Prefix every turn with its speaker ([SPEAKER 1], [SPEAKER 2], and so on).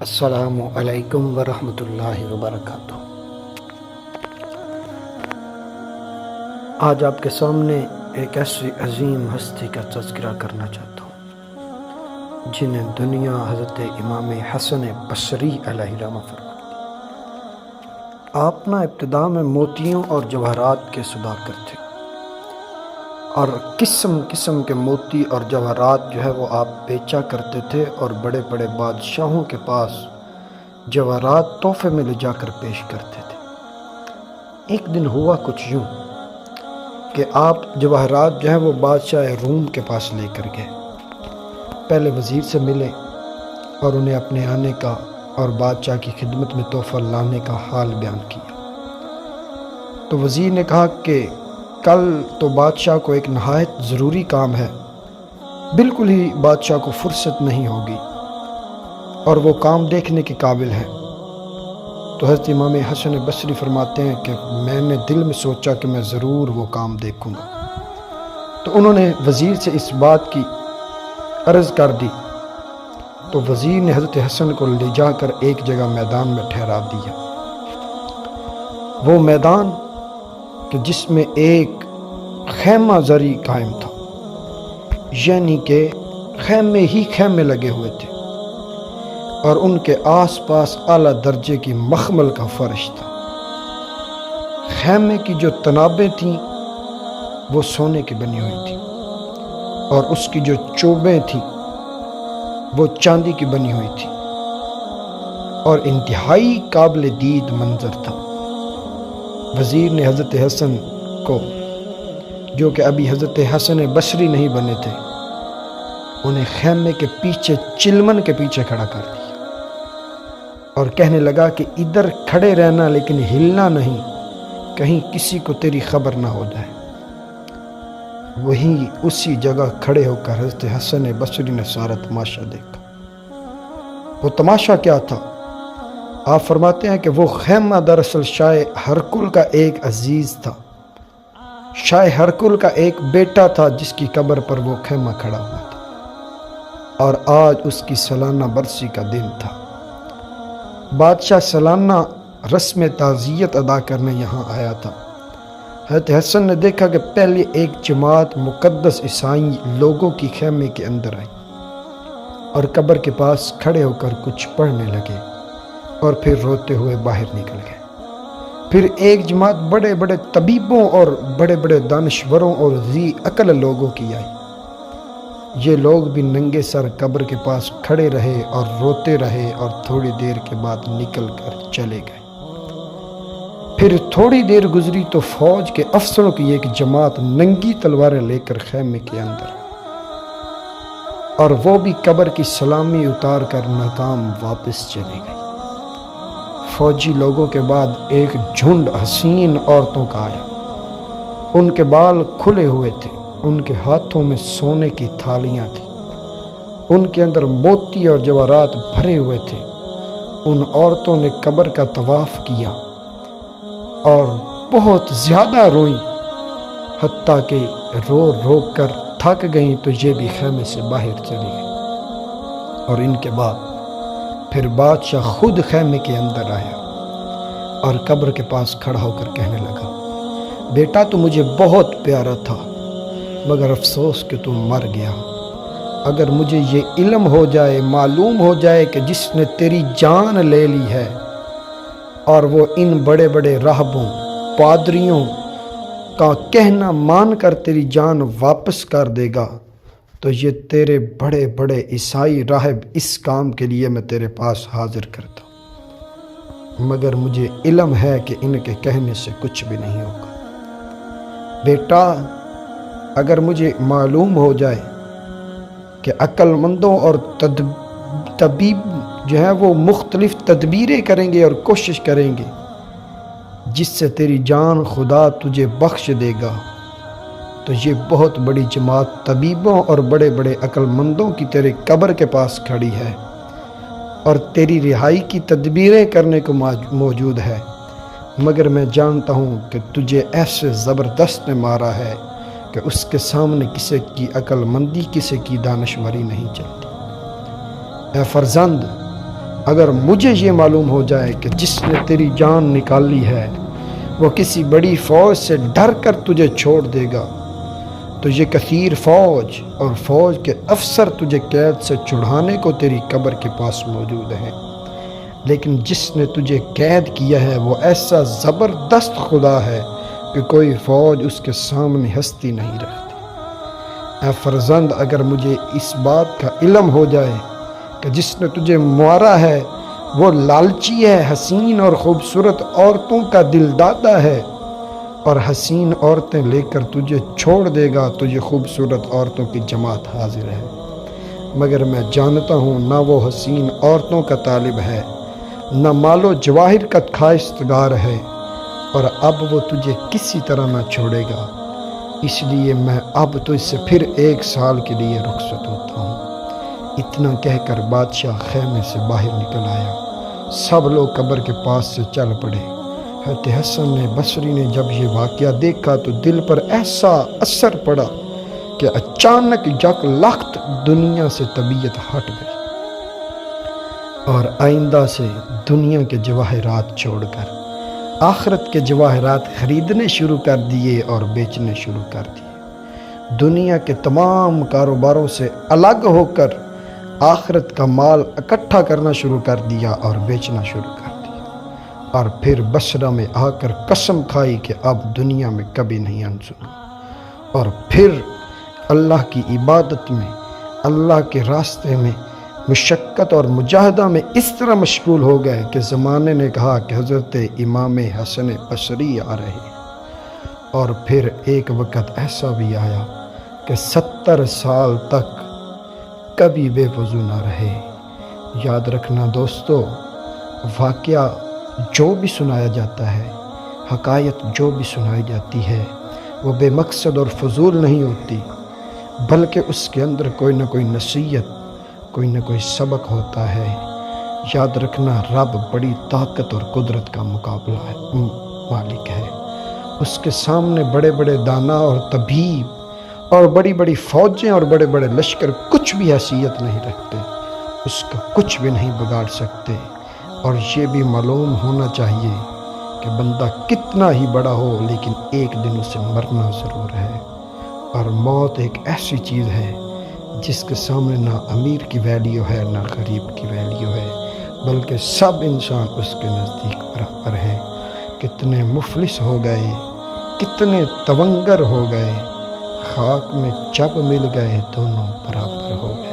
[SPEAKER 1] السلام علیکم ورحمۃ اللہ وبرکاتہ۔ آج آپ کے سامنے ایک ایسی عظیم ہستی کا تذکرہ کرنا چاہتا ہوں جنہیں دنیا حضرت امام حسن بصری علیہ رحمہ فرماتی۔ آپ نا ابتدا میں موتیوں اور جواہرات کے صداقت تھے، اور قسم قسم کے موتی اور جواہرات جو ہے وہ آپ بیچا کرتے تھے، اور بڑے بڑے بادشاہوں کے پاس جواہرات تحفے میں لے جا کر پیش کرتے تھے۔ ایک دن ہوا کچھ یوں کہ آپ جواہرات جو ہے وہ بادشاہ روم کے پاس لے کر گئے۔ پہلے وزیر سے ملے اور انہیں اپنے آنے کا اور بادشاہ کی خدمت میں تحفہ لانے کا حال بیان کیا۔ تو وزیر نے کہا کہ کل تو بادشاہ کو ایک نہایت ضروری کام ہے، بالکل ہی بادشاہ کو فرصت نہیں ہوگی، اور وہ کام دیکھنے کے قابل ہے۔ تو حضرت امام حسن بصری فرماتے ہیں کہ میں نے دل میں سوچا کہ میں ضرور وہ کام دیکھوں گا۔ تو انہوں نے وزیر سے اس بات کی عرض کر دی، تو وزیر نے حضرت حسن کو لے جا کر ایک جگہ میدان میں ٹھہرا دیا۔ وہ میدان کہ جس میں ایک خیمہ زری قائم تھا، یعنی کہ خیمے ہی خیمے لگے ہوئے تھے، اور ان کے آس پاس اعلیٰ درجے کی مخمل کا فرش تھا۔ خیمے کی جو تنابیں تھیں وہ سونے کی بنی ہوئی تھیں، اور اس کی جو چوبیں تھیں وہ چاندی کی بنی ہوئی تھیں، اور انتہائی قابل دید منظر تھا۔ وزیر نے حضرت حسن کو، جو کہ ابھی حضرت حسن بصری نہیں بنے تھے، انہیں خیمے کے پیچھے چلمن کے پیچھے کھڑا کر دیا، اور کہنے لگا کہ ادھر کھڑے رہنا لیکن ہلنا نہیں، کہیں کسی کو تیری خبر نہ ہو جائے۔ وہیں اسی جگہ کھڑے ہو کر حضرت حسن بصری نے سارا تماشا دیکھا۔ وہ تماشا کیا تھا؟ آپ فرماتے ہیں کہ وہ خیمہ دراصل شاہ ہرکل کا ایک عزیز تھا، شاہ ہرکل کا ایک بیٹا تھا جس کی قبر پر وہ خیمہ کھڑا ہوا تھا، اور آج اس کی سالانہ برسی کا دن تھا۔ بادشاہ سالانہ رسم تعزیت ادا کرنے یہاں آیا تھا۔ حضرت حسن نے دیکھا کہ پہلے ایک جماعت مقدس عیسائی لوگوں کی خیمے کے اندر آئی، اور قبر کے پاس کھڑے ہو کر کچھ پڑھنے لگے، اور پھر روتے ہوئے باہر نکل گئے۔ پھر ایک جماعت بڑے بڑے طبیبوں اور بڑے بڑے دانشوروں اور ذی عقل لوگوں کی آئی۔ یہ لوگ بھی ننگے سر قبر کے پاس کھڑے رہے اور روتے رہے، اور تھوڑی دیر کے بعد نکل کر چلے گئے۔ پھر تھوڑی دیر گزری تو فوج کے افسروں کی ایک جماعت ننگی تلواریں لے کر خیمے کے اندر، اور وہ بھی قبر کی سلامی اتار کر ناکام واپس چلے گئی۔ فوجی لوگوں کے بعد ایک جھنڈ حسین عورتوں کا آیا۔ ان کے بال کھلے ہوئے تھے، ان کے ہاتھوں میں سونے کی تھالیاں تھیں، ان کے اندر موتی اور جواہرات بھرے ہوئے تھے۔ ان عورتوں نے قبر کا طواف کیا اور بہت زیادہ روئیں، حتیٰ کہ رو رو کر تھک گئیں تو یہ بھی خیمے سے باہر چلی گئی۔ اور ان کے بعد پھر بادشاہ خود خیمے کے اندر آیا، اور قبر کے پاس کھڑا ہو کر کہنے لگا، بیٹا تو مجھے بہت پیارا تھا، مگر افسوس کہ تم مر گیا۔ اگر مجھے یہ علم ہو جائے، معلوم ہو جائے کہ جس نے تیری جان لے لی ہے، اور وہ ان بڑے بڑے راہبوں پادریوں کا کہنا مان کر تیری جان واپس کر دے گا، تو یہ تیرے بڑے بڑے عیسائی راہب اس کام کے لیے میں تیرے پاس حاضر کرتا، مگر مجھے علم ہے کہ ان کے کہنے سے کچھ بھی نہیں ہوگا۔ بیٹا، اگر مجھے معلوم ہو جائے کہ عقل مندوں اور طبیب جو ہیں وہ مختلف تدبیریں کریں گے اور کوشش کریں گے جس سے تیری جان خدا تجھے بخش دے گا، تو یہ بہت بڑی جماعت طبیبوں اور بڑے بڑے عقل مندوں کی تیرے قبر کے پاس کھڑی ہے، اور تیری رہائی کی تدبیریں کرنے کو موجود ہے، مگر میں جانتا ہوں کہ تجھے ایسے زبردست نے مارا ہے کہ اس کے سامنے کسی کی عقل مندی، کسی کی دانشوری نہیں چلتی۔ اے فرزند، اگر مجھے یہ معلوم ہو جائے کہ جس نے تیری جان نکالی ہے وہ کسی بڑی فوج سے ڈر کر تجھے چھوڑ دے گا تو یہ کثیر فوج اور فوج کے افسر تجھے قید سے چھڑانے کو تیری قبر کے پاس موجود ہیں، لیکن جس نے تجھے قید کیا ہے وہ ایسا زبردست خدا ہے کہ کوئی فوج اس کے سامنے ہستی نہیں رکھتی۔ اے فرزند، اگر مجھے اس بات کا علم ہو جائے کہ جس نے تجھے مارا ہے وہ لالچی ہے، حسین اور خوبصورت عورتوں کا دل دادا ہے، اور حسین عورتیں لے کر تجھے چھوڑ دے گا تو یہ خوبصورت عورتوں کی جماعت حاضر ہے، مگر میں جانتا ہوں نہ وہ حسین عورتوں کا طالب ہے، نہ مال و جواہر کا خواہشگار ہے، اور اب وہ تجھے کسی طرح نہ چھوڑے گا، اس لیے میں اب تو اس سے پھر 1 سال کے لیے رخصت ہوتا ہوں۔ اتنا کہہ کر بادشاہ خیمے سے باہر نکل آیا۔ سب لوگ قبر کے پاس سے چل پڑے۔ حضرت حسن بصری نے جب یہ واقعہ دیکھا تو دل پر ایسا اثر پڑا کہ اچانک یک لخت دنیا سے طبیعت ہٹ گئی اور آئندہ سے دنیا کے جواہرات چھوڑ کر آخرت کے جواہرات خریدنے شروع کر دیے اور بیچنے شروع کر دیے۔ دنیا کے تمام کاروباروں سے الگ ہو کر آخرت کا مال اکٹھا کرنا شروع کر دیا اور بیچنا شروع کر دیا، اور پھر بصرہ میں آ کر قسم کھائی کہ اب دنیا میں کبھی نہیں انسنا، اور پھر اللہ کی عبادت میں، اللہ کے راستے میں مشقت اور مجاہدہ میں اس طرح مشغول ہو گئے کہ زمانے نے کہا کہ حضرت امام حسن بصری آ رہے ہیں۔ اور پھر ایک وقت ایسا بھی آیا کہ 70 سال تک کبھی بے وضو نہ رہے۔ یاد رکھنا دوستو، واقعہ جو بھی سنایا جاتا ہے، حقائق جو بھی سنائی جاتی ہے، وہ بے مقصد اور فضول نہیں ہوتی، بلکہ اس کے اندر کوئی نہ کوئی نصیحت، کوئی نہ کوئی سبق ہوتا ہے۔ یاد رکھنا، رب بڑی طاقت اور قدرت کا مقابلہ ہے، مالک ہے۔ اس کے سامنے بڑے بڑے دانا اور طبیب اور بڑی بڑی فوجیں اور بڑے بڑے لشکر کچھ بھی حیثیت نہیں رکھتے، اس کا کچھ بھی نہیں بگاڑ سکتے۔ اور یہ بھی معلوم ہونا چاہیے کہ بندہ کتنا ہی بڑا ہو لیکن ایک دن اسے مرنا ضرور ہے، اور موت ایک ایسی چیز ہے جس کے سامنے نہ امیر کی ویلیو ہے نہ غریب کی ویلیو ہے، بلکہ سب انسان اس کے نزدیک برابر ہیں۔ کتنے مفلس ہو گئے، کتنے تونگر ہو گئے، خاک میں جب مل گئے دونوں برابر ہو گئے۔